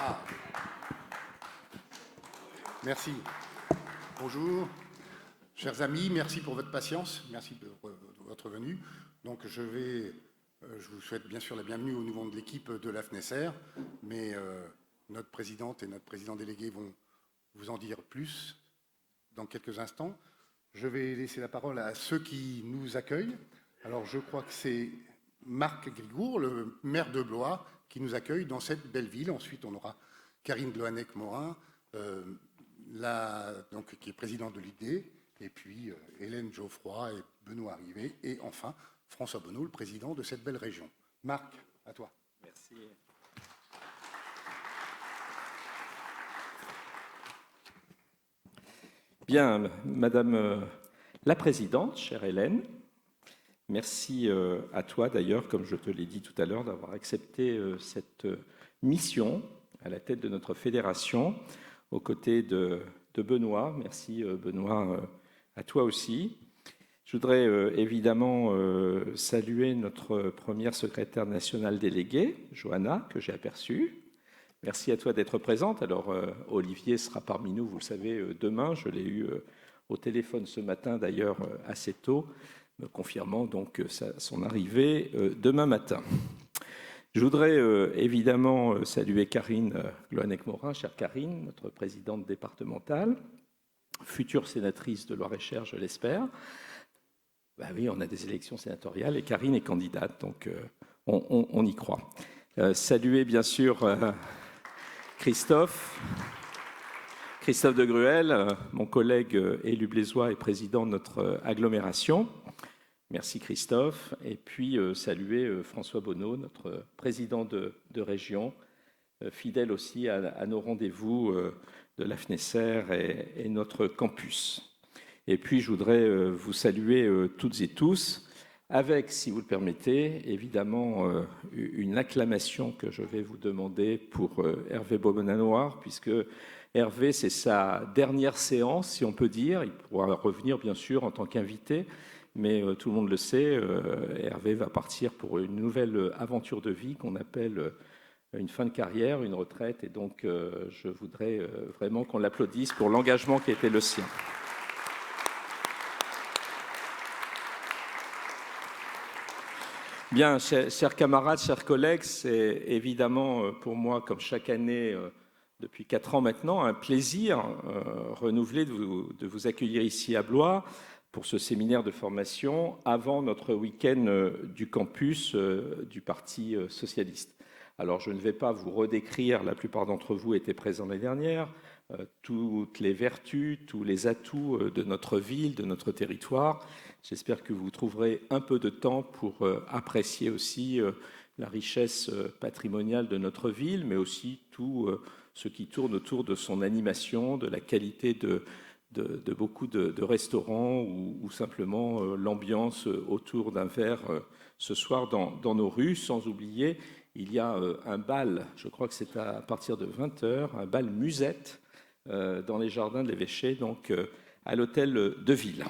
Ah, merci. Bonjour, chers amis, merci pour votre patience, merci de votre venue. Donc je vous souhaite bien sûr la bienvenue au nom de l'équipe de la FNESR, mais notre présidente et notre président délégué vont vous en dire plus dans quelques instants. Je vais laisser la parole à ceux qui nous accueillent. Alors je crois que c'est Marc Grigour, le maire de Blois, qui nous accueille dans cette belle ville. Ensuite, on aura Karine Gloanec-Morin, qui est présidente de l'ID, et puis Hélène Geoffroy et Benoît Rivet, et enfin François Bonneau, le président de cette belle région. Marc, à toi. Merci. Bien, Madame la Présidente, chère Hélène, merci à toi d'ailleurs, comme je te l'ai dit tout à l'heure, d'avoir accepté cette mission à la tête de notre fédération, aux côtés de Benoît. Merci Benoît, à toi aussi. Je voudrais évidemment saluer notre première secrétaire nationale déléguée, Johanna, que j'ai aperçue. Merci à toi d'être présente. Alors, Olivier sera parmi nous, vous le savez, demain. Je l'ai eu au téléphone ce matin, d'ailleurs, assez tôt, me confirmant donc son arrivée demain matin. Je voudrais évidemment saluer Karine Gloanec-Morin, chère Karine, notre présidente départementale, future sénatrice de Loir-et-Cher, je l'espère. Ben oui, on a des élections sénatoriales et Karine est candidate, donc on y croit. Saluer bien sûr Christophe de Gruel, mon collègue élu blésois et président de notre agglomération. Merci Christophe. Et puis saluer François Bonneau, notre président de région, fidèle aussi à nos rendez-vous de la FNESR et notre campus. Et puis je voudrais vous saluer toutes et tous, avec, si vous le permettez, évidemment une acclamation que je vais vous demander pour Hervé Beaumanoir, puisque Hervé, c'est sa dernière séance, si on peut dire. Il pourra revenir, bien sûr, en tant qu'invité, mais tout le monde le sait, Hervé va partir pour une nouvelle aventure de vie qu'on appelle une fin de carrière, une retraite, et donc je voudrais vraiment qu'on l'applaudisse pour l'engagement qui a été le sien. Bien, chers camarades, chers collègues, c'est évidemment pour moi, comme chaque année, depuis 4 ans maintenant, un plaisir renouvelé de vous accueillir ici à Blois pour ce séminaire de formation avant notre week-end du campus du Parti socialiste. Alors, je ne vais pas vous redécrire, la plupart d'entre vous étaient présents l'année dernière, toutes les vertus, tous les atouts de notre ville, de notre territoire. J'espère que vous trouverez un peu de temps pour apprécier aussi la richesse patrimoniale de notre ville, mais aussi tout ce qui tourne autour de son animation, de la qualité de beaucoup de restaurants ou simplement l'ambiance autour d'un verre ce soir dans nos rues. Sans oublier, il y a un bal, je crois que c'est à partir de 20h, un bal musette dans les jardins de l'évêché, donc à l'hôtel de ville.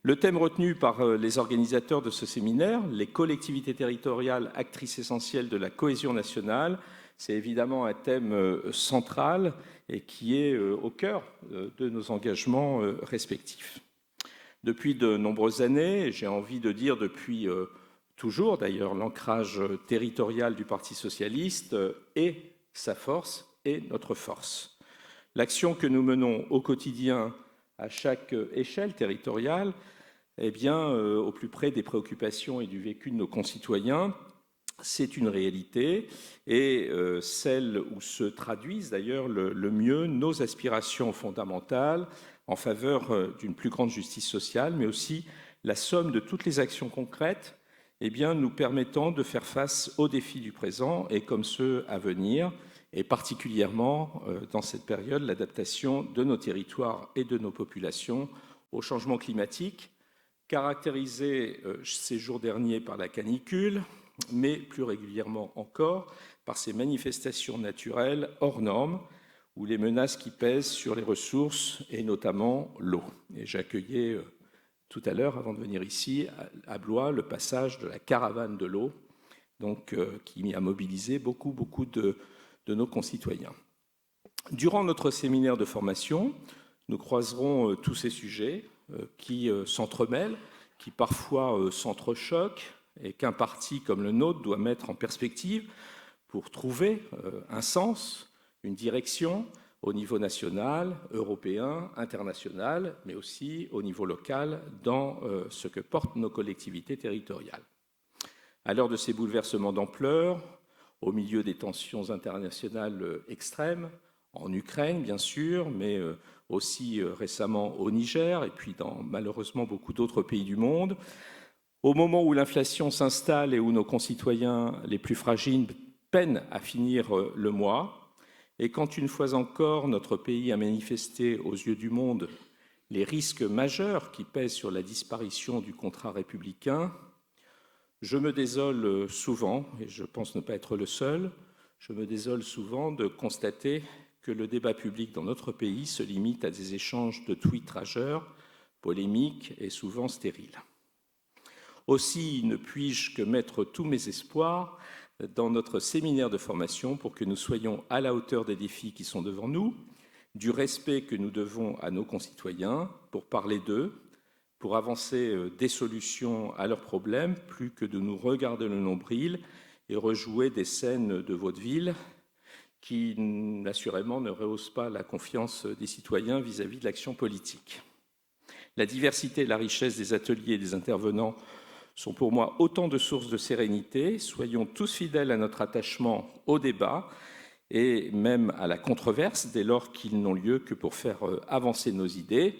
Le thème retenu par les organisateurs de ce séminaire, les collectivités territoriales actrices essentielles de la cohésion nationale, c'est évidemment un thème central et qui est au cœur de nos engagements respectifs. Depuis de nombreuses années, j'ai envie de dire depuis toujours d'ailleurs, l'ancrage territorial du Parti socialiste est sa force et notre force. L'action que nous menons au quotidien à chaque échelle territoriale, eh bien, au plus près des préoccupations et du vécu de nos concitoyens, c'est une réalité et celle où se traduisent d'ailleurs le mieux nos aspirations fondamentales en faveur d'une plus grande justice sociale, mais aussi la somme de toutes les actions concrètes eh bien, nous permettant de faire face aux défis du présent et comme ceux à venir, et particulièrement dans cette période, l'adaptation de nos territoires et de nos populations au changement climatique, caractérisé ces jours derniers par la canicule, mais plus régulièrement encore par ces manifestations naturelles hors normes, ou les menaces qui pèsent sur les ressources et notamment l'eau. Et j'accueillais tout à l'heure, avant de venir ici, à Blois, le passage de la caravane de l'eau, donc qui a mobilisé beaucoup de nos concitoyens. Durant notre séminaire de formation, nous croiserons tous ces sujets qui s'entremêlent, qui parfois s'entrechoquent et qu'un parti comme le nôtre doit mettre en perspective pour trouver un sens, une direction au niveau national, européen, international, mais aussi au niveau local dans ce que portent nos collectivités territoriales. À l'heure de ces bouleversements d'ampleur, au milieu des tensions internationales extrêmes, en Ukraine bien sûr, mais aussi récemment au Niger et puis dans malheureusement beaucoup d'autres pays du monde, au moment où l'inflation s'installe et où nos concitoyens les plus fragiles peinent à finir le mois, et quand une fois encore notre pays a manifesté aux yeux du monde les risques majeurs qui pèsent sur la disparition du contrat républicain, je me désole souvent, et je pense ne pas être le seul, je me désole souvent de constater que le débat public dans notre pays se limite à des échanges de tweets rageurs, polémiques et souvent stériles. Aussi ne puis-je que mettre tous mes espoirs dans notre séminaire de formation pour que nous soyons à la hauteur des défis qui sont devant nous, du respect que nous devons à nos concitoyens, pour parler d'eux, pour avancer des solutions à leurs problèmes, plus que de nous regarder le nombril et rejouer des scènes de vaudeville qui, assurément, ne rehaussent pas la confiance des citoyens vis-à-vis de l'action politique. La diversité et la richesse des ateliers et des intervenants sont pour moi autant de sources de sérénité. Soyons tous fidèles à notre attachement au débat et même à la controverse, dès lors qu'ils n'ont lieu que pour faire avancer nos idées,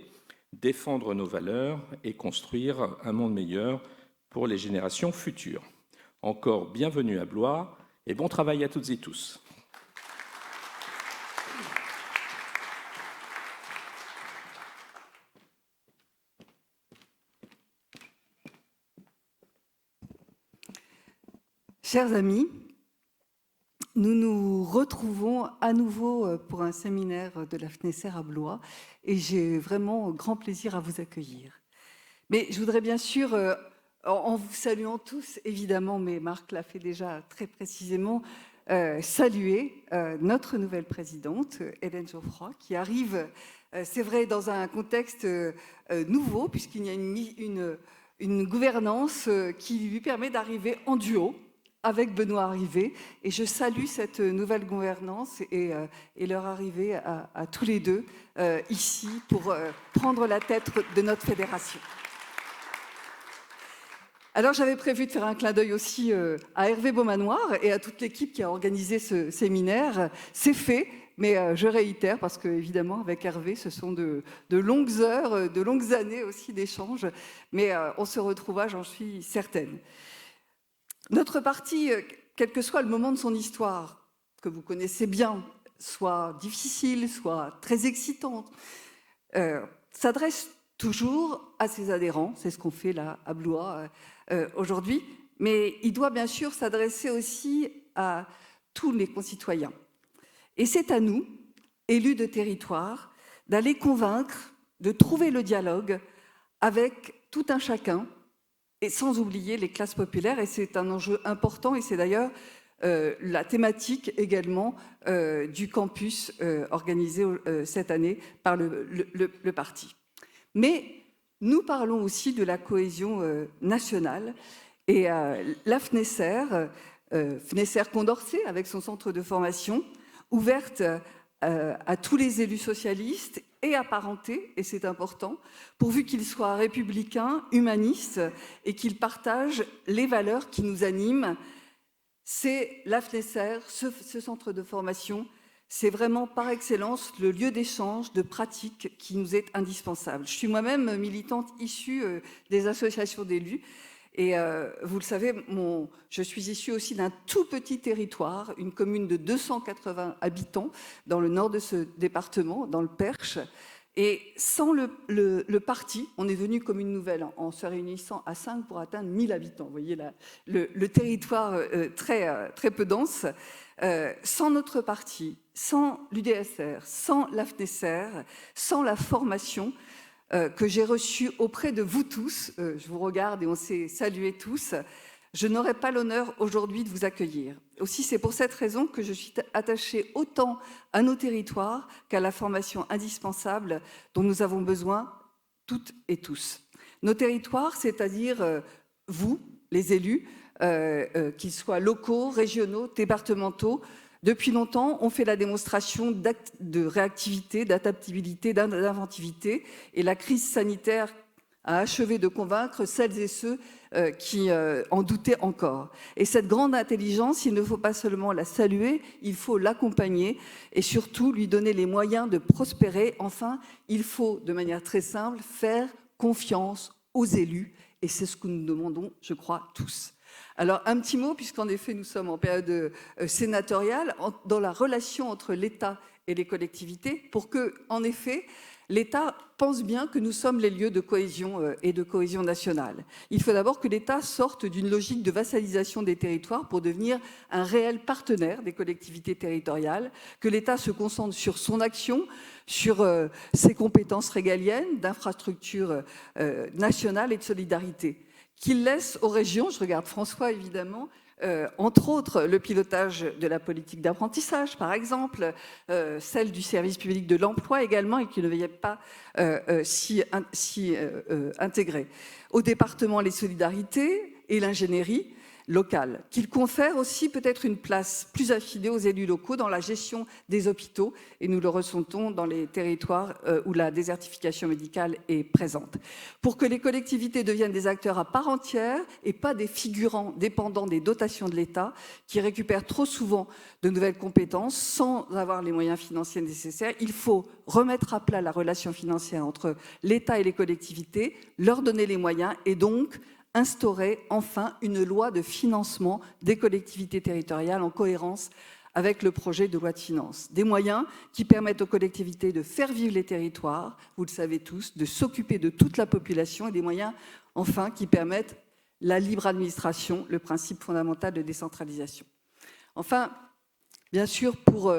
défendre nos valeurs et construire un monde meilleur pour les générations futures. Encore bienvenue à Blois et bon travail à toutes et tous. Chers amis, nous nous retrouvons à nouveau pour un séminaire de la FNESER à Blois et j'ai vraiment grand plaisir à vous accueillir. Mais je voudrais bien sûr, en vous saluant tous, évidemment, mais Marc l'a fait déjà très précisément, saluer notre nouvelle présidente, Hélène Geoffroy, qui arrive, c'est vrai, dans un contexte nouveau, puisqu'il y a une gouvernance qui lui permet d'arriver en duo avec Benoît Arrivé, et je salue cette nouvelle gouvernance et leur arrivée à tous les deux ici pour prendre la tête de notre fédération. Alors j'avais prévu de faire un clin d'œil aussi à Hervé Beaumanoir et à toute l'équipe qui a organisé ce séminaire. C'est fait, mais je réitère parce que évidemment avec Hervé ce sont de longues heures, de longues années aussi d'échanges, mais on se retrouvera, j'en suis certaine. Notre parti, quel que soit le moment de son histoire, que vous connaissez bien, soit difficile, soit très excitante, s'adresse toujours à ses adhérents, c'est ce qu'on fait là à Blois aujourd'hui, mais il doit bien sûr s'adresser aussi à tous les concitoyens. Et c'est à nous, élus de territoire, d'aller convaincre, de trouver le dialogue avec tout un chacun, et sans oublier les classes populaires, et c'est un enjeu important, et c'est d'ailleurs la thématique également du campus organisé cette année par le parti. Mais nous parlons aussi de la cohésion nationale, et la FNESER, FNESER Condorcet, avec son centre de formation, ouverte à tous les élus socialistes et apparentés, et c'est important, pourvu qu'ils soient républicains, humanistes et qu'ils partagent les valeurs qui nous animent. C'est la FNESER, ce centre de formation, c'est vraiment par excellence le lieu d'échange, de pratique qui nous est indispensable. Je suis moi-même militante issue des associations d'élus. Et vous le savez, je suis issue aussi d'un tout petit territoire, une commune de 280 habitants dans le nord de ce département, dans le Perche. Et sans le parti, on est venu comme une nouvelle, en se réunissant à 5 pour atteindre 1000 habitants. Vous voyez là, le territoire très peu dense. Sans notre parti, sans l'UDSR, sans la FNESER, sans la formation que j'ai reçue auprès de vous tous, je vous regarde et on s'est salués tous, je n'aurais pas l'honneur aujourd'hui de vous accueillir. Aussi, c'est pour cette raison que je suis attachée autant à nos territoires qu'à la formation indispensable dont nous avons besoin toutes et tous. Nos territoires, c'est-à-dire vous, les élus, qu'ils soient locaux, régionaux, départementaux, depuis longtemps, on fait la démonstration de réactivité, d'adaptabilité, d'inventivité, et la crise sanitaire a achevé de convaincre celles et ceux qui en doutaient encore. Et cette grande intelligence, il ne faut pas seulement la saluer, il faut l'accompagner et surtout lui donner les moyens de prospérer. Enfin, il faut, de manière très simple, faire confiance aux élus, et c'est ce que nous demandons, je crois, tous. Alors, un petit mot, puisqu'en effet, nous sommes en période sénatoriale, dans la relation entre l'État et les collectivités, pour que, en effet, l'État pense bien que nous sommes les lieux de cohésion et de cohésion nationale. Il faut d'abord que l'État sorte d'une logique de vassalisation des territoires pour devenir un réel partenaire des collectivités territoriales, que l'État se concentre sur son action, sur ses compétences régaliennes, d'infrastructures nationales et de solidarité, qu'il laisse aux régions, je regarde François évidemment, entre autres le pilotage de la politique d'apprentissage, par exemple, celle du service public de l'emploi également, et qui ne veillait pas s'y intégrer. Au département, les solidarités et l'ingénierie locale, qu'il confère aussi peut-être une place plus affidée aux élus locaux dans la gestion des hôpitaux, et nous le ressentons dans les territoires où la désertification médicale est présente. Pour que les collectivités deviennent des acteurs à part entière et pas des figurants dépendants des dotations de l'État qui récupèrent trop souvent de nouvelles compétences sans avoir les moyens financiers nécessaires, il faut remettre à plat la relation financière entre l'État et les collectivités, leur donner les moyens et donc instaurer enfin une loi de financement des collectivités territoriales en cohérence avec le projet de loi de finances. Des moyens qui permettent aux collectivités de faire vivre les territoires, vous le savez tous, de s'occuper de toute la population, et des moyens enfin qui permettent la libre administration, le principe fondamental de décentralisation. Enfin, bien sûr, pour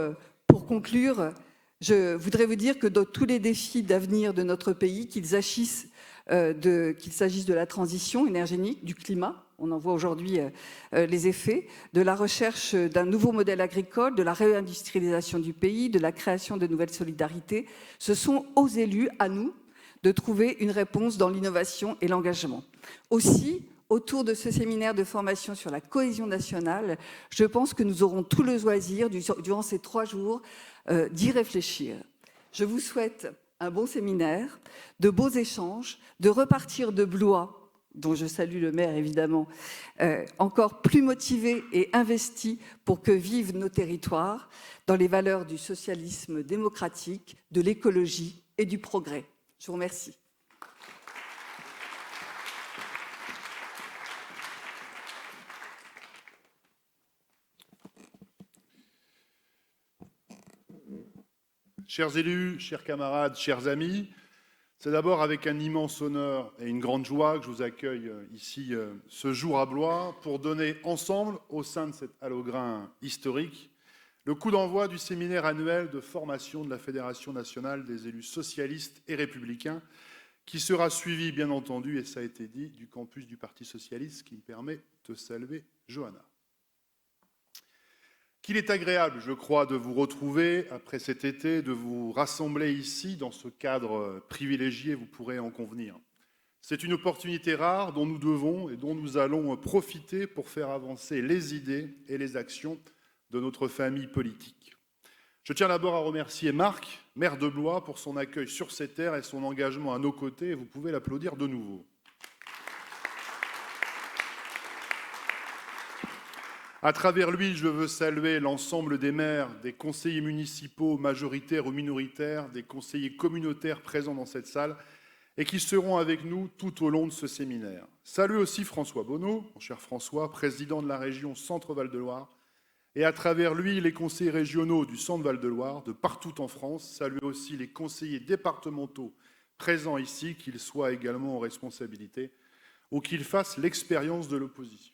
conclure, je voudrais vous dire que dans tous les défis d'avenir de notre pays, qu'il s'agisse de la transition énergétique, du climat, on en voit aujourd'hui les effets, de la recherche d'un nouveau modèle agricole, de la réindustrialisation du pays, de la création de nouvelles solidarités, ce sont aux élus, à nous, de trouver une réponse dans l'innovation et l'engagement. Aussi, autour de ce séminaire de formation sur la cohésion nationale, je pense que nous aurons tout le loisir, durant ces 3 jours, d'y réfléchir. Je vous souhaite un bon séminaire, de beaux échanges, de repartir de Blois, dont je salue le maire évidemment, encore plus motivé et investi pour que vivent nos territoires dans les valeurs du socialisme démocratique, de l'écologie et du progrès. Je vous remercie. Chers élus, chers camarades, chers amis, c'est d'abord avec un immense honneur et une grande joie que je vous accueille ici ce jour à Blois pour donner ensemble, au sein de cet halograin historique, le coup d'envoi du séminaire annuel de formation de la Fédération nationale des élus socialistes et républicains, qui sera suivi, bien entendu, et ça a été dit, du campus du Parti socialiste, ce qui me permet de saluer Johanna. Qu'il est agréable, je crois, de vous retrouver après cet été, de vous rassembler ici dans ce cadre privilégié, vous pourrez en convenir. C'est une opportunité rare dont nous devons et dont nous allons profiter pour faire avancer les idées et les actions de notre famille politique. Je tiens d'abord à remercier Marc, maire de Blois, pour son accueil sur ces terres et son engagement à nos côtés. Vous pouvez l'applaudir de nouveau. À travers lui, je veux saluer l'ensemble des maires, des conseillers municipaux majoritaires ou minoritaires, des conseillers communautaires présents dans cette salle et qui seront avec nous tout au long de ce séminaire. Saluer aussi François Bonneau, mon cher François, président de la région Centre-Val de Loire, et à travers lui, les conseillers régionaux du Centre-Val de Loire, de partout en France. Saluer aussi les conseillers départementaux présents ici, qu'ils soient également en responsabilité ou qu'ils fassent l'expérience de l'opposition.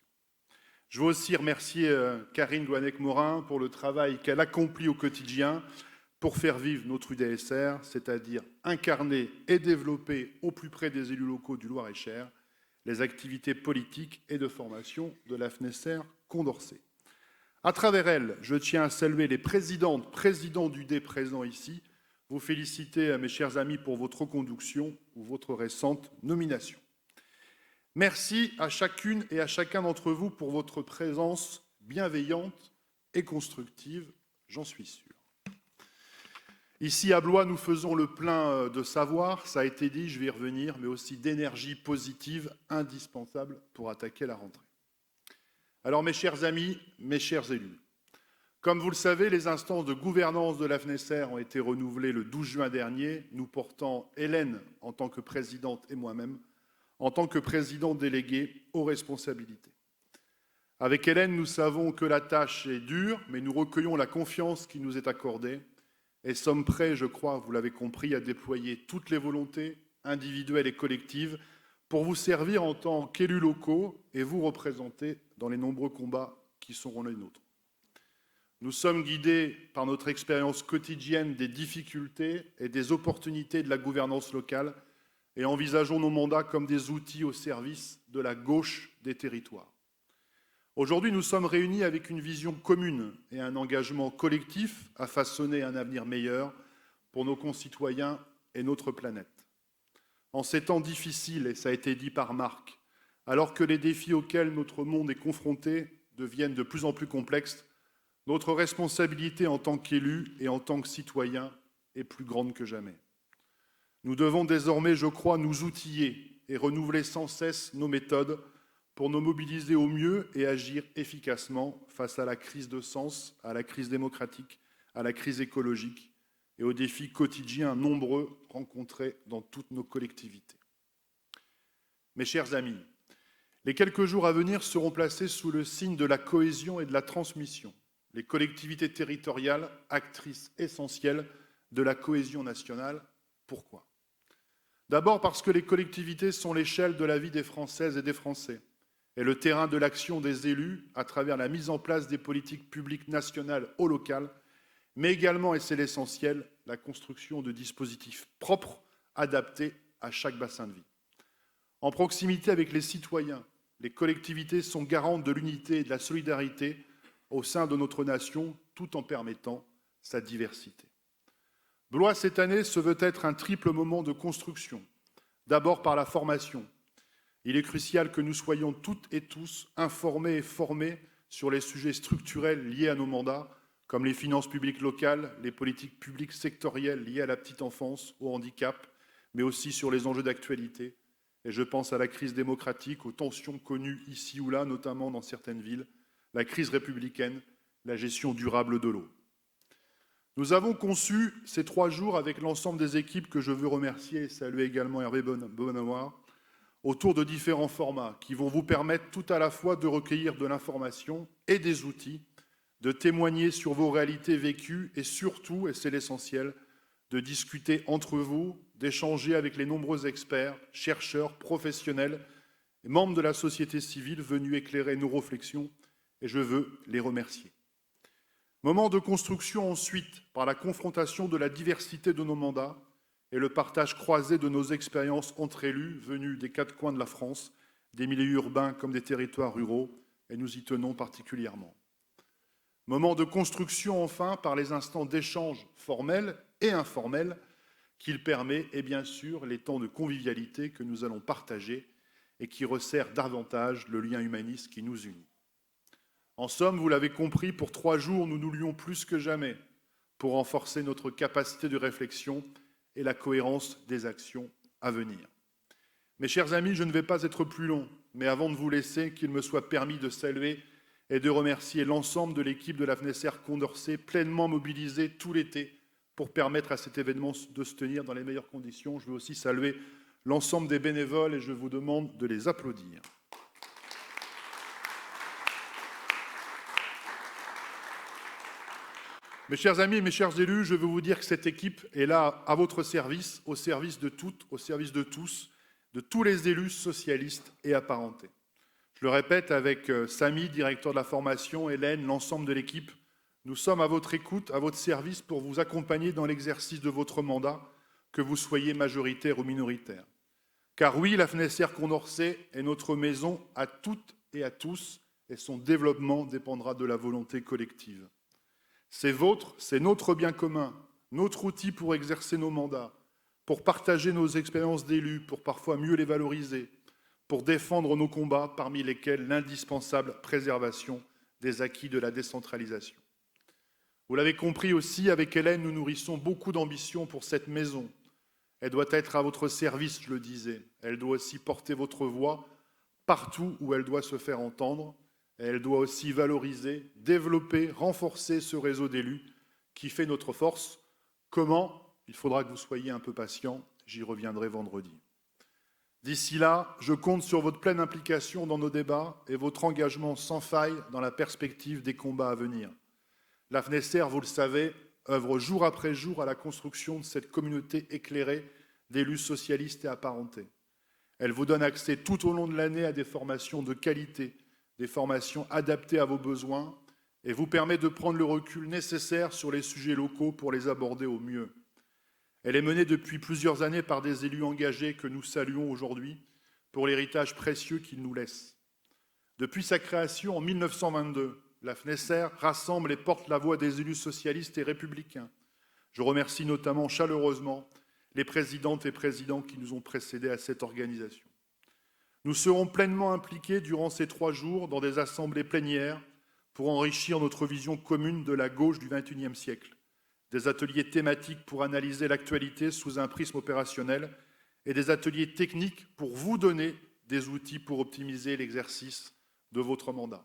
Je veux aussi remercier Karine Gouanec-Morin pour le travail qu'elle accomplit au quotidien pour faire vivre notre UDSR, c'est-à-dire incarner et développer au plus près des élus locaux du Loir-et-Cher les activités politiques et de formation de la FNESR Condorcet. À travers elle, je tiens à saluer les présidentes, présidents d'UD présents ici, vous féliciter, mes chers amis, pour votre reconduction ou votre récente nomination. Merci à chacune et à chacun d'entre vous pour votre présence bienveillante et constructive, j'en suis sûr. Ici à Blois, nous faisons le plein de savoir, ça a été dit, je vais y revenir, mais aussi d'énergie positive indispensable pour attaquer la rentrée. Alors mes chers amis, mes chers élus, comme vous le savez, les instances de gouvernance de la FNESR ont été renouvelées le 12 juin dernier, nous portant Hélène en tant que présidente et moi-même en tant que président délégué aux responsabilités. Avec Hélène, nous savons que la tâche est dure, mais nous recueillons la confiance qui nous est accordée et sommes prêts, je crois, vous l'avez compris, à déployer toutes les volontés individuelles et collectives pour vous servir en tant qu'élus locaux et vous représenter dans les nombreux combats qui seront les nôtres. Nous sommes guidés par notre expérience quotidienne des difficultés et des opportunités de la gouvernance locale et envisageons nos mandats comme des outils au service de la gauche des territoires. Aujourd'hui, nous sommes réunis avec une vision commune et un engagement collectif à façonner un avenir meilleur pour nos concitoyens et notre planète. En ces temps difficiles, et ça a été dit par Marc, alors que les défis auxquels notre monde est confronté deviennent de plus en plus complexes, notre responsabilité en tant qu'élus et en tant que citoyens est plus grande que jamais. Nous devons désormais, je crois, nous outiller et renouveler sans cesse nos méthodes pour nous mobiliser au mieux et agir efficacement face à la crise de sens, à la crise démocratique, à la crise écologique et aux défis quotidiens nombreux rencontrés dans toutes nos collectivités. Mes chers amis, les quelques jours à venir seront placés sous le signe de la cohésion et de la transmission. Les collectivités territoriales, actrices essentielles de la cohésion nationale. Pourquoi ? D'abord parce que les collectivités sont l'échelle de la vie des Françaises et des Français et le terrain de l'action des élus à travers la mise en place des politiques publiques nationales au local, mais également, et c'est l'essentiel, la construction de dispositifs propres, adaptés à chaque bassin de vie. En proximité avec les citoyens, les collectivités sont garantes de l'unité et de la solidarité au sein de notre nation, tout en permettant sa diversité. Blois, cette année, se veut être un triple moment de construction. D'abord par la formation. Il est crucial que nous soyons toutes et tous informés et formés sur les sujets structurels liés à nos mandats, comme les finances publiques locales, les politiques publiques sectorielles liées à la petite enfance, au handicap, mais aussi sur les enjeux d'actualité. Et je pense à la crise démocratique, aux tensions connues ici ou là, notamment dans certaines villes, la crise républicaine, la gestion durable de l'eau. Nous avons conçu ces 3 jours avec l'ensemble des équipes que je veux remercier et saluer également Hervé Bonnemoire, autour de différents formats qui vont vous permettre tout à la fois de recueillir de l'information et des outils, de témoigner sur vos réalités vécues et surtout, et c'est l'essentiel, de discuter entre vous, d'échanger avec les nombreux experts, chercheurs, professionnels et membres de la société civile venus éclairer nos réflexions et je veux les remercier. Moment de construction ensuite par la confrontation de la diversité de nos mandats et le partage croisé de nos expériences entre élus venus des 4 coins de la France, des milieux urbains comme des territoires ruraux, et nous y tenons particulièrement. Moment de construction enfin par les instants d'échange formels et informels qu'il permet et bien sûr les temps de convivialité que nous allons partager et qui resserrent davantage le lien humaniste qui nous unit. En somme, vous l'avez compris, pour 3 jours, nous nous lions plus que jamais pour renforcer notre capacité de réflexion et la cohérence des actions à venir. Mes chers amis, je ne vais pas être plus long, mais avant de vous laisser, qu'il me soit permis de saluer et de remercier l'ensemble de l'équipe de la FNESR Condorcet, pleinement mobilisée tout l'été pour permettre à cet événement de se tenir dans les meilleures conditions. Je veux aussi saluer l'ensemble des bénévoles et je vous demande de les applaudir. Mes chers amis, mes chers élus, je veux vous dire que cette équipe est là à votre service, au service de toutes, au service de tous les élus socialistes et apparentés. Je le répète avec Samy, directeur de la formation, Hélène, l'ensemble de l'équipe, nous sommes à votre écoute, à votre service pour vous accompagner dans l'exercice de votre mandat, que vous soyez majoritaire ou minoritaire. Car oui, la FNSR Condorcet est notre maison à toutes et à tous, et son développement dépendra de la volonté collective. C'est votre, c'est notre bien commun, notre outil pour exercer nos mandats, pour partager nos expériences d'élus, pour parfois mieux les valoriser, pour défendre nos combats, parmi lesquels l'indispensable préservation des acquis de la décentralisation. Vous l'avez compris aussi, avec Hélène, nous nourrissons beaucoup d'ambition pour cette maison. Elle doit être à votre service, je le disais. Elle doit aussi porter votre voix partout où elle doit se faire entendre. Et elle doit aussi valoriser, développer, renforcer ce réseau d'élus qui fait notre force. Comment ? Il faudra que vous soyez un peu patient. J'y reviendrai vendredi. D'ici là, je compte sur votre pleine implication dans nos débats et votre engagement sans faille dans la perspective des combats à venir. La FNSR, vous le savez, œuvre jour après jour à la construction de cette communauté éclairée d'élus socialistes et apparentés. Elle vous donne accès tout au long de l'année à des formations de qualité, des formations adaptées à vos besoins, et vous permet de prendre le recul nécessaire sur les sujets locaux pour les aborder au mieux. Elle est menée depuis plusieurs années par des élus engagés que nous saluons aujourd'hui pour l'héritage précieux qu'ils nous laissent. Depuis sa création en 1922, la FNSR rassemble et porte la voix des élus socialistes et républicains. Je remercie notamment chaleureusement les présidentes et présidents qui nous ont précédés à cette organisation. Nous serons pleinement impliqués durant ces 3 jours dans des assemblées plénières pour enrichir notre vision commune de la gauche du XXIe siècle, des ateliers thématiques pour analyser l'actualité sous un prisme opérationnel et des ateliers techniques pour vous donner des outils pour optimiser l'exercice de votre mandat.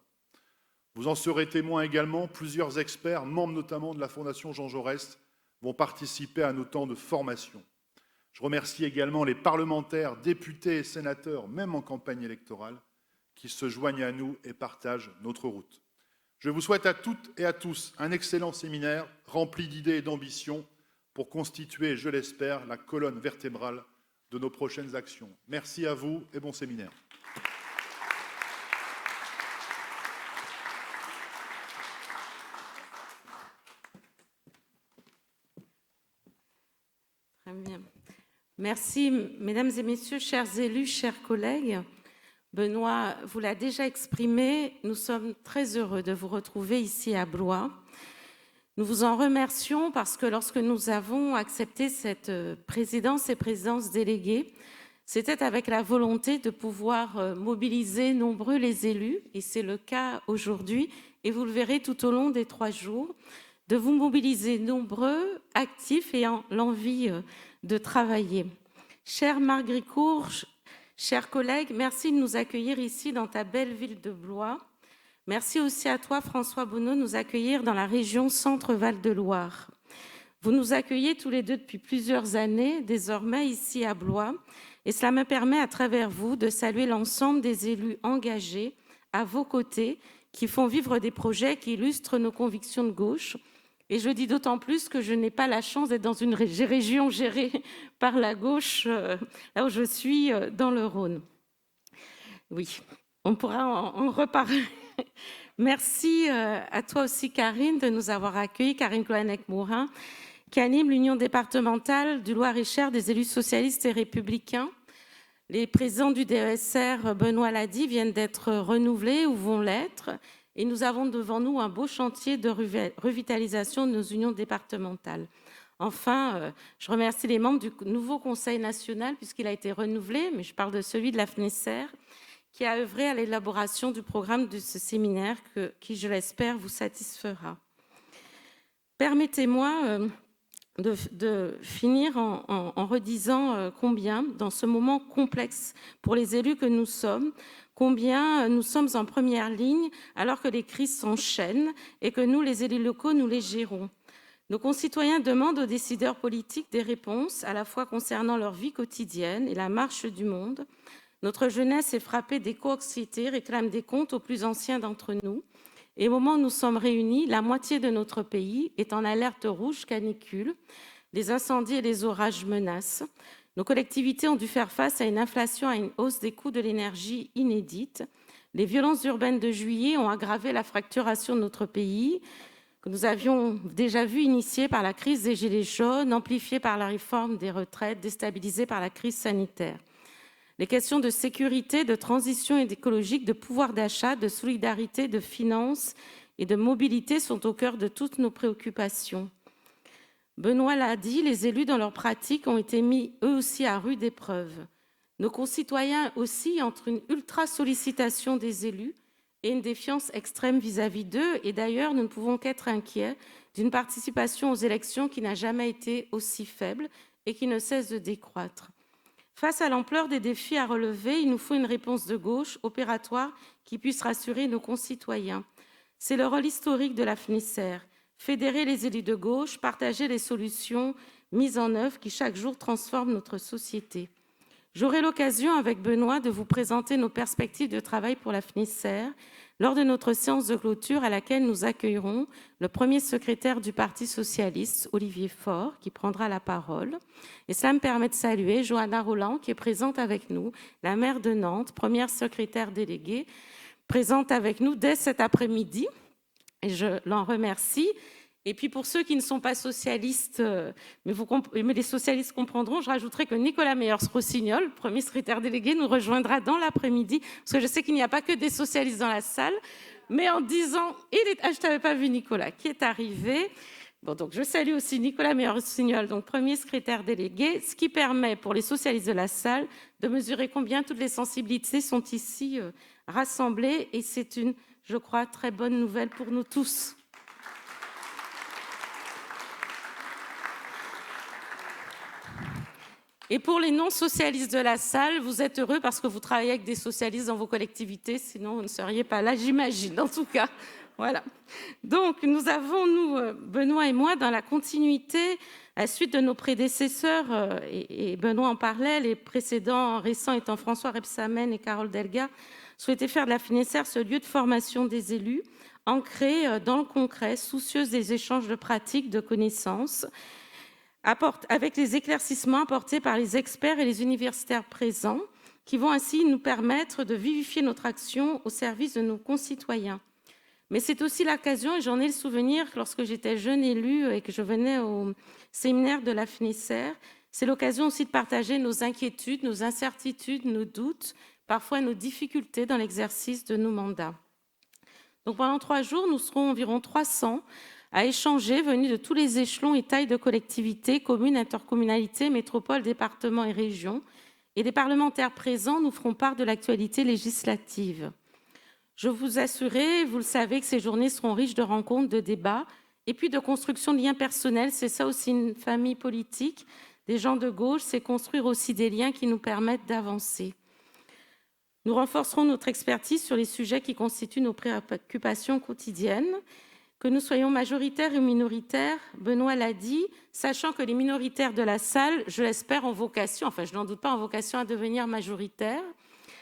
Vous en serez témoins également, plusieurs experts, membres notamment de la Fondation Jean Jaurès, vont participer à nos temps de formation. Je remercie également les parlementaires, députés et sénateurs, même en campagne électorale, qui se joignent à nous et partagent notre route. Je vous souhaite à toutes et à tous un excellent séminaire rempli d'idées et d'ambitions pour constituer, je l'espère, la colonne vertébrale de nos prochaines actions. Merci à vous et bon séminaire. Très bien. Merci, mesdames et messieurs, chers élus, chers collègues. Benoît vous l'a déjà exprimé, nous sommes très heureux de vous retrouver ici à Blois. Nous vous en remercions parce que lorsque nous avons accepté cette présidence et présidence déléguée, c'était avec la volonté de pouvoir mobiliser nombreux les élus, et c'est le cas aujourd'hui, et vous le verrez tout au long des 3 jours, de vous mobiliser nombreux, actifs et en l'envie de travailler. Cher Marc Gricourt, chers collègues, merci de nous accueillir ici dans ta belle ville de Blois. Merci aussi à toi, François Bonneau, de nous accueillir dans la région Centre-Val de Loire. Vous nous accueillez tous les deux depuis plusieurs années, désormais ici à Blois, et cela me permet à travers vous de saluer l'ensemble des élus engagés à vos côtés qui font vivre des projets qui illustrent nos convictions de gauche. Et je dis d'autant plus que je n'ai pas la chance d'être dans une région gérée par la gauche, là où je suis, dans le Rhône. Oui, on pourra en reparler. Merci à toi aussi, Karine, de nous avoir accueillis, Karine Cloanec-Mourin, qui anime l'Union départementale du Loir-et-Cher des élus socialistes et républicains. Les présidents du DESR, Benoît l'a dit, viennent d'être renouvelés ou vont l'être. Et nous avons devant nous un beau chantier de revitalisation de nos unions départementales. Enfin, je remercie les membres du nouveau Conseil national, puisqu'il a été renouvelé, mais je parle de celui de la FNSR, qui a œuvré à l'élaboration du programme de ce séminaire, qui, je l'espère, vous satisfera. Permettez-moi de finir en redisant combien, dans ce moment complexe pour les élus que nous sommes, combien nous sommes en première ligne alors que les crises s'enchaînent et que nous, les élus locaux, nous les gérons. Nos concitoyens demandent aux décideurs politiques des réponses à la fois concernant leur vie quotidienne et la marche du monde. Notre jeunesse est frappée d'éco-anxiété, réclame des comptes aux plus anciens d'entre nous. Et au moment où nous sommes réunis, la moitié de notre pays est en alerte rouge canicule. Les incendies et les orages menacent. Nos collectivités ont dû faire face à une inflation, à une hausse des coûts de l'énergie inédite. Les violences urbaines de juillet ont aggravé la fracturation de notre pays, que nous avions déjà vu initiée par la crise des Gilets jaunes, amplifiée par la réforme des retraites, déstabilisée par la crise sanitaire. Les questions de sécurité, de transition écologique, de pouvoir d'achat, de solidarité, de finances et de mobilité sont au cœur de toutes nos préoccupations. Benoît l'a dit, les élus dans leur pratique ont été mis eux aussi à rude épreuve. Nos concitoyens aussi entre une ultra-sollicitation des élus et une défiance extrême vis-à-vis d'eux. Et d'ailleurs, nous ne pouvons qu'être inquiets d'une participation aux élections qui n'a jamais été aussi faible et qui ne cesse de décroître. Face à l'ampleur des défis à relever, il nous faut une réponse de gauche, opératoire, qui puisse rassurer nos concitoyens. C'est le rôle historique de la FNICER, fédérer les élus de gauche, partager les solutions mises en œuvre qui chaque jour transforment notre société. J'aurai l'occasion avec Benoît de vous présenter nos perspectives de travail pour la FNICER lors de notre séance de clôture à laquelle nous accueillerons le premier secrétaire du Parti socialiste, Olivier Faure, qui prendra la parole. Et cela me permet de saluer Johanna Roland, qui est présente avec nous, la maire de Nantes, première secrétaire déléguée, présente avec nous dès cet après-midi. Et je l'en remercie. Et puis pour ceux qui ne sont pas socialistes, mais les socialistes comprendront, je rajouterai que Nicolas Meyers-Rossignol, premier secrétaire délégué, nous rejoindra dans l'après-midi, parce que je sais qu'il n'y a pas que des socialistes dans la salle, mais en disant, je t'avais pas vu Nicolas, qui est arrivé. Bon, donc je salue aussi Nicolas Meyers-Rossignol, donc premier secrétaire délégué, ce qui permet pour les socialistes de la salle de mesurer combien toutes les sensibilités sont ici rassemblées, et c'est une, je crois, très bonne nouvelle pour nous tous. Et pour les non-socialistes de la salle, vous êtes heureux parce que vous travaillez avec des socialistes dans vos collectivités, sinon vous ne seriez pas là, j'imagine, en tout cas. Voilà. Donc, nous avons, Benoît et moi, dans la continuité, à la suite de nos prédécesseurs, et Benoît en parlait, les précédents récents étant François Rebsamen et Carole Delga, souhaité faire de la FNICER ce lieu de formation des élus, ancré dans le concret, soucieuse des échanges de pratiques, de connaissances, avec les éclaircissements apportés par les experts et les universitaires présents, qui vont ainsi nous permettre de vivifier notre action au service de nos concitoyens. Mais c'est aussi l'occasion, et j'en ai le souvenir lorsque j'étais jeune élue et que je venais au séminaire de la FNICER, c'est l'occasion aussi de partager nos inquiétudes, nos incertitudes, nos doutes, parfois nos difficultés dans l'exercice de nos mandats. Donc pendant 3 jours, nous serons environ 300 à échanger, venus de tous les échelons et tailles de collectivités, communes, intercommunalités, métropoles, départements et régions. Et les parlementaires présents nous feront part de l'actualité législative. Je vous assurer, vous le savez, que ces journées seront riches de rencontres, de débats et puis de construction de liens personnels. C'est ça aussi une famille politique. Des gens de gauche, c'est construire aussi des liens qui nous permettent d'avancer. Nous renforcerons notre expertise sur les sujets qui constituent nos préoccupations quotidiennes. Que nous soyons majoritaires ou minoritaires, Benoît l'a dit, sachant que les minoritaires de la salle, je l'espère, ont vocation, enfin je n'en doute pas, ont vocation à devenir majoritaires.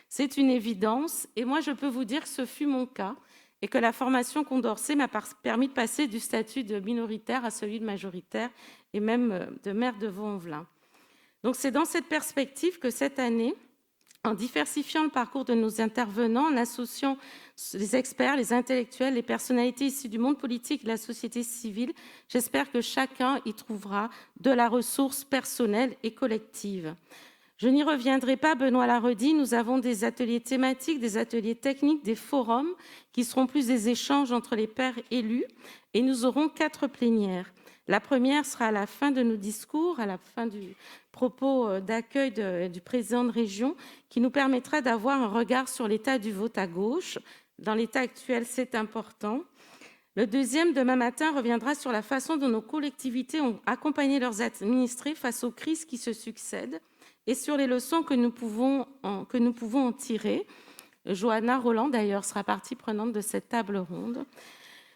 C'est une évidence. Et moi, je peux vous dire que ce fut mon cas et que la formation Condorcet m'a permis de passer du statut de minoritaire à celui de majoritaire et même de maire de Vaux-en-Velin. Donc c'est dans cette perspective que cette année, en diversifiant le parcours de nos intervenants, en associant les experts, les intellectuels, les personnalités issues du monde politique et de la société civile, j'espère que chacun y trouvera de la ressource personnelle et collective. Je n'y reviendrai pas, Benoît l'a redit, nous avons des ateliers thématiques, des ateliers techniques, des forums qui seront plus des échanges entre les pairs élus et nous aurons 4 plénières. La première sera à la fin de nos discours, à la fin du propos d'accueil du président de région, qui nous permettra d'avoir un regard sur l'état du vote à gauche. Dans l'état actuel, c'est important. Le deuxième, demain matin, reviendra sur la façon dont nos collectivités ont accompagné leurs administrés face aux crises qui se succèdent et sur les leçons que nous pouvons en tirer. Johanna Roland, d'ailleurs, sera partie prenante de cette table ronde.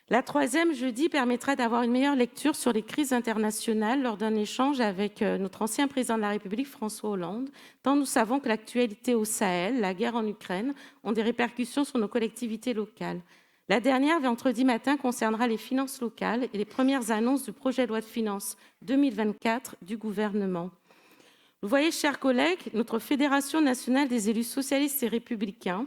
La troisième, jeudi, permettra d'avoir une meilleure lecture sur les crises internationales lors d'un échange avec notre ancien président de la République, François Hollande, tant nous savons que l'actualité au Sahel, la guerre en Ukraine, ont des répercussions sur nos collectivités locales. La dernière, vendredi matin, concernera les finances locales et les premières annonces du projet de loi de finances 2024 du gouvernement. Vous voyez, chers collègues, notre Fédération nationale des élus socialistes et républicains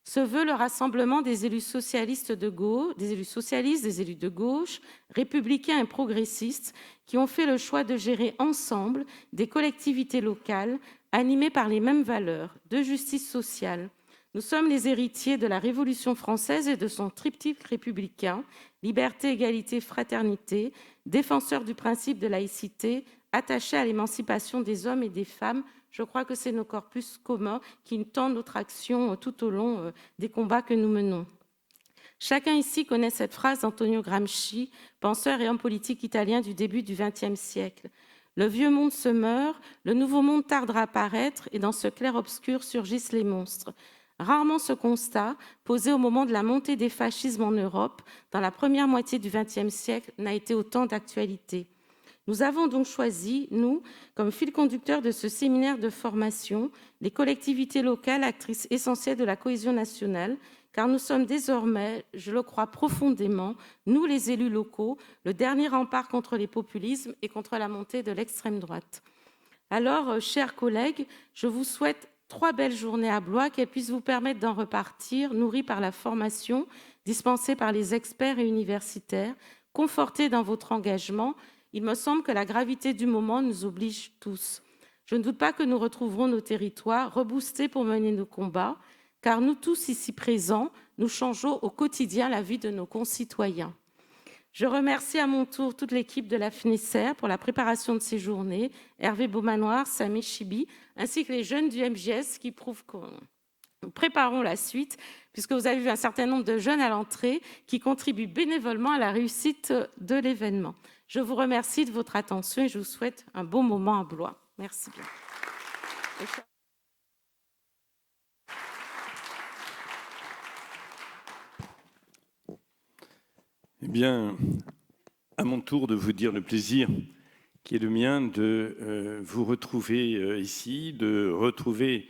se veut le rassemblement des élus socialistes de gauche, des élus socialistes, des élus de gauche, républicains et progressistes, qui ont fait le choix de gérer ensemble des collectivités locales animés par les mêmes valeurs de justice sociale. Nous sommes les héritiers de la Révolution française et de son triptyque républicain, liberté, égalité, fraternité, défenseurs du principe de laïcité, attachés à l'émancipation des hommes et des femmes. Je crois que c'est nos corpus communs qui tendent notre action tout au long des combats que nous menons. Chacun ici connaît cette phrase d'Antonio Gramsci, penseur et homme politique italien du début du XXe siècle. Le vieux monde se meurt, le nouveau monde tardera à apparaître et dans ce clair-obscur surgissent les monstres. Rarement ce constat, posé au moment de la montée des fascismes en Europe, dans la première moitié du XXe siècle, n'a été autant d'actualité. Nous avons donc choisi, nous, comme fil conducteur de ce séminaire de formation, les collectivités locales, actrices essentielles de la cohésion nationale, car nous sommes désormais, je le crois profondément, nous les élus locaux, le dernier rempart contre les populismes et contre la montée de l'extrême droite. Alors, chers collègues, je vous souhaite 3 belles journées à Blois, qu'elles puissent vous permettre d'en repartir, nourris par la formation dispensée par les experts et universitaires, confortés dans votre engagement. Il me semble que la gravité du moment nous oblige tous. Je ne doute pas que nous retrouverons nos territoires reboostés pour mener nos combats, car nous tous ici présents, nous changeons au quotidien la vie de nos concitoyens. Je remercie à mon tour toute l'équipe de la FNESER pour la préparation de ces journées, Hervé Beaumanoir, Samé Chibi, ainsi que les jeunes du MJS qui prouvent que nous préparons la suite, puisque vous avez vu un certain nombre de jeunes à l'entrée qui contribuent bénévolement à la réussite de l'événement. Je vous remercie de votre attention et je vous souhaite un bon moment à Blois. Merci bien. Eh bien, à mon tour de vous dire le plaisir qui est le mien de vous retrouver ici, de retrouver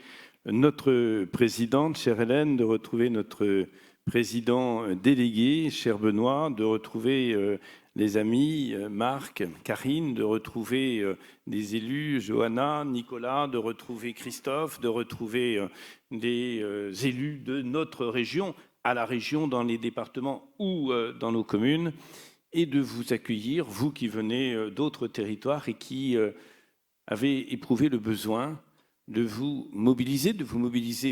notre présidente, chère Hélène, de retrouver notre président délégué, cher Benoît, de retrouver les amis, Marc, Karine, de retrouver des élus, Johanna, Nicolas, de retrouver Christophe, de retrouver des élus de notre région, à la région, dans les départements ou dans nos communes, et de vous accueillir, vous qui venez d'autres territoires et qui avez éprouvé le besoin de vous mobiliser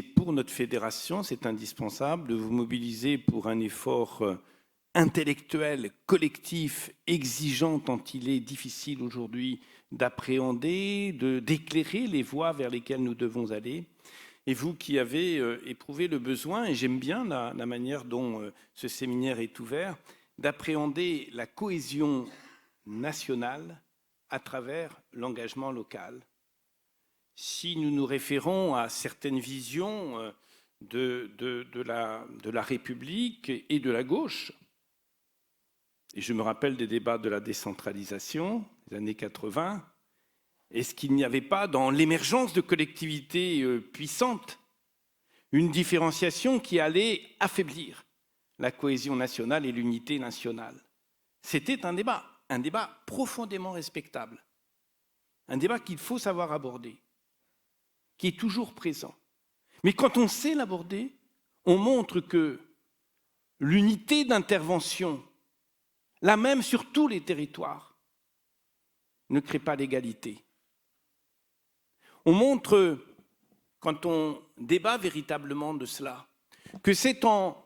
pour notre fédération, c'est indispensable, de vous mobiliser pour un effort intellectuel, collectif, exigeant tant il est difficile aujourd'hui d'appréhender, d'éclairer les voies vers lesquelles nous devons aller. Et vous qui avez éprouvé le besoin, et j'aime bien la manière dont ce séminaire est ouvert, d'appréhender la cohésion nationale à travers l'engagement local. Si nous nous référons à certaines visions de la République et de la gauche, et je me rappelle des débats de la décentralisation des années 80, est-ce qu'il n'y avait pas dans l'émergence de collectivités puissantes une différenciation qui allait affaiblir la cohésion nationale et l'unité nationale? C'était un débat profondément respectable, un débat qu'il faut savoir aborder, qui est toujours présent. Mais quand on sait l'aborder, on montre que l'unité d'intervention, la même sur tous les territoires, ne crée pas l'égalité. On montre, quand on débat véritablement de cela, que c'est en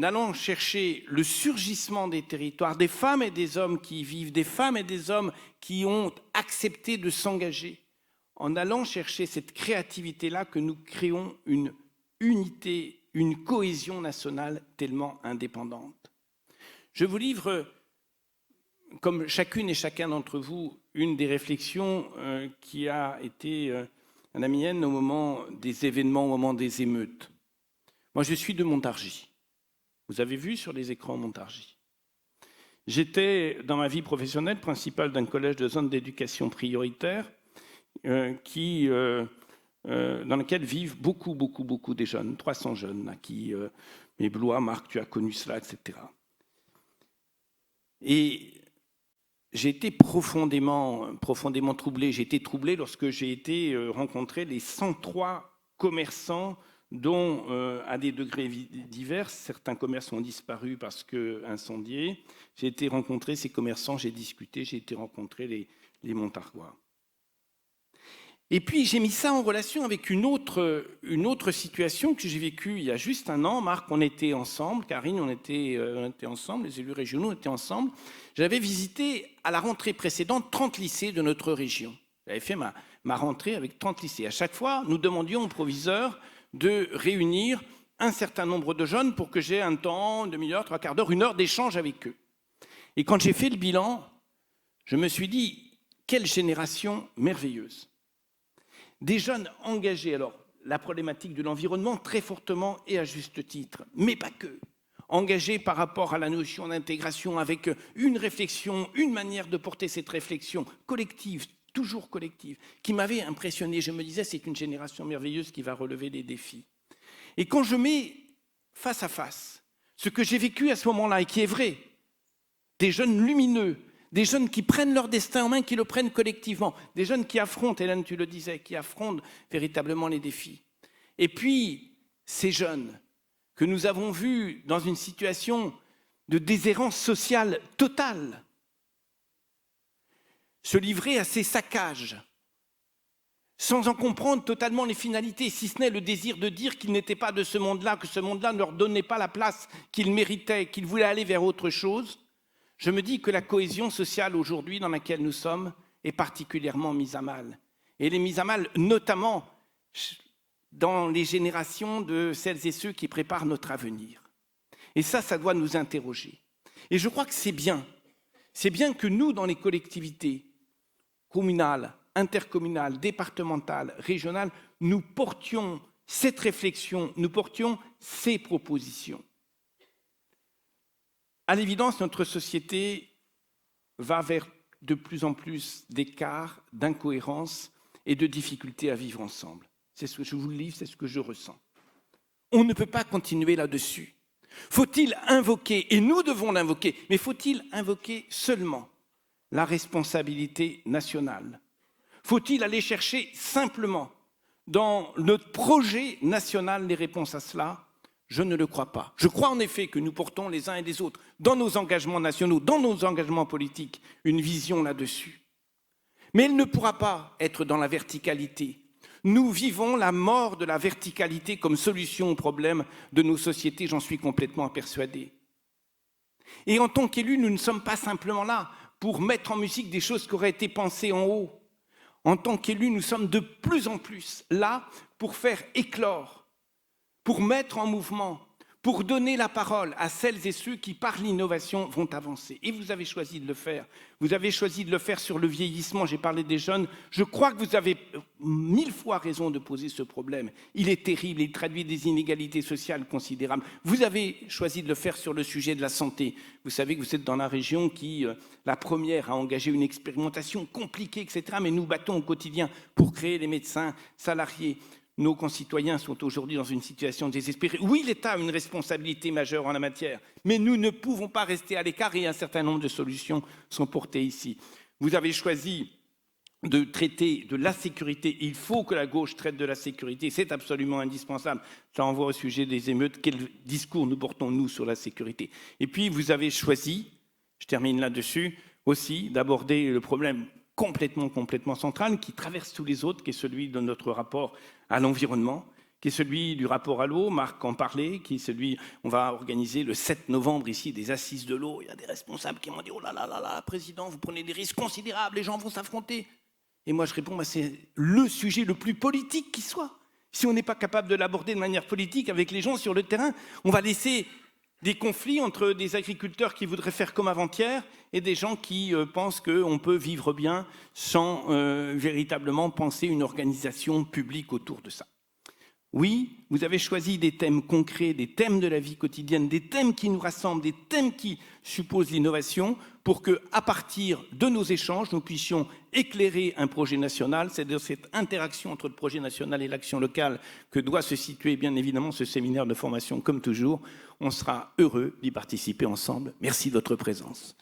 allant chercher le surgissement des territoires, des femmes et des hommes qui y vivent, des femmes et des hommes qui ont accepté de s'engager, en allant chercher cette créativité-là que nous créons une unité, une cohésion nationale tellement indépendante. Je vous livre, comme chacune et chacun d'entre vous, une des réflexions qui a été la mienne au moment des événements, au moment des émeutes. Moi, je suis de Montargis. Vous avez vu sur les écrans Montargis. J'étais, dans ma vie professionnelle, principal d'un collège de zone d'éducation prioritaire dans lequel vivent beaucoup des jeunes, 300 jeunes, là, mais Blois, Marc, tu as connu cela, etc. Et j'ai été profondément troublé. J'ai été troublé lorsque j'ai été rencontrer les 103 commerçants dont, à des degrés divers, certains commerces ont disparu parce qu'incendiés. J'ai été rencontrer ces commerçants, j'ai discuté, j'ai été rencontrer les Montargois. Et puis j'ai mis ça en relation avec une autre situation que j'ai vécue il y a juste un an. Marc, on était ensemble, Karine, on était ensemble, les élus régionaux, on était ensemble. J'avais visité à la rentrée précédente 30 lycées de notre région. J'avais fait ma rentrée avec 30 lycées. À chaque fois, nous demandions au proviseur de réunir un certain nombre de jeunes pour que j'ai un temps, une demi-heure, 3/4 d'heure, 1 heure d'échange avec eux. Et quand j'ai fait le bilan, je me suis dit, quelle génération merveilleuse. Des jeunes engagés, alors la problématique de l'environnement très fortement et à juste titre, mais pas que. Engagés par rapport à la notion d'intégration avec une réflexion, une manière de porter cette réflexion collective, toujours collective, qui m'avait impressionné. Je me disais, c'est une génération merveilleuse qui va relever les défis. Et quand je mets face à face ce que j'ai vécu à ce moment-là et qui est vrai, des jeunes lumineux, des jeunes qui prennent leur destin en main, qui le prennent collectivement, des jeunes qui affrontent, Hélène, tu le disais, qui affrontent véritablement les défis. Et puis, ces jeunes que nous avons vus dans une situation de déshérence sociale totale, se livrer à ces saccages, sans en comprendre totalement les finalités, si ce n'est le désir de dire qu'ils n'étaient pas de ce monde-là, que ce monde-là ne leur donnait pas la place qu'ils méritaient, qu'ils voulaient aller vers autre chose, je me dis que la cohésion sociale aujourd'hui dans laquelle nous sommes est particulièrement mise à mal. Et elle est mise à mal notamment dans les générations de celles et ceux qui préparent notre avenir. Et ça doit nous interroger. Et je crois que c'est bien. C'est bien que nous, dans les collectivités communales, intercommunales, départementales, régionales, nous portions cette réflexion, nous portions ces propositions. À l'évidence, notre société va vers de plus en plus d'écarts, d'incohérences et de difficultés à vivre ensemble. C'est ce que je vous le livre, c'est ce que je ressens. On ne peut pas continuer là-dessus. Faut-il invoquer, et nous devons l'invoquer, mais faut-il invoquer seulement la responsabilité nationale? Faut-il aller chercher simplement dans notre projet national les réponses à cela? Je ne le crois pas. Je crois en effet que nous portons les uns et les autres, dans nos engagements nationaux, dans nos engagements politiques, une vision là-dessus. Mais elle ne pourra pas être dans la verticalité. Nous vivons la mort de la verticalité comme solution au problème de nos sociétés, j'en suis complètement persuadé. Et en tant qu'élus, nous ne sommes pas simplement là pour mettre en musique des choses qui auraient été pensées en haut. En tant qu'élus, nous sommes de plus en plus là pour faire éclore, pour mettre en mouvement, pour donner la parole à celles et ceux qui, par l'innovation, vont avancer. Et vous avez choisi de le faire. Vous avez choisi de le faire sur le vieillissement. J'ai parlé des jeunes. Je crois que vous avez 1000 fois raison de poser ce problème. Il est terrible, il traduit des inégalités sociales considérables. Vous avez choisi de le faire sur le sujet de la santé. Vous savez que vous êtes dans la région qui, la première, a engagé une expérimentation compliquée, etc. Mais nous battons au quotidien pour créer les médecins salariés. Nos concitoyens sont aujourd'hui dans une situation désespérée. Oui, l'État a une responsabilité majeure en la matière, mais nous ne pouvons pas rester à l'écart et un certain nombre de solutions sont portées ici. Vous avez choisi de traiter de la sécurité. Il faut que la gauche traite de la sécurité, c'est absolument indispensable. Ça envoie au sujet des émeutes. Quel discours nous portons, nous, sur la sécurité? Et puis, vous avez choisi, je termine là-dessus, aussi d'aborder le problème complètement central, qui traverse tous les autres, qui est celui de notre rapport à l'environnement, qui est celui du rapport à l'eau, Marc en parlait, qui est celui, on va organiser le 7 novembre ici des assises de l'eau. Il y a des responsables qui m'ont dit « Oh là là là là, président, vous prenez des risques considérables, les gens vont s'affronter ». Et moi je réponds bah, « C'est le sujet le plus politique qui soit. Si on n'est pas capable de l'aborder de manière politique avec les gens sur le terrain, on va laisser des conflits entre des agriculteurs qui voudraient faire comme avant-hier et des gens qui pensent qu'on peut vivre bien sans véritablement penser une organisation publique autour de ça. Oui, vous avez choisi des thèmes concrets, des thèmes de la vie quotidienne, des thèmes qui nous rassemblent, des thèmes qui supposent l'innovation pour qu'à partir de nos échanges, nous puissions éclairer un projet national. C'est de cette interaction entre le projet national et l'action locale que doit se situer bien évidemment ce séminaire de formation comme toujours. On sera heureux d'y participer ensemble. Merci de votre présence.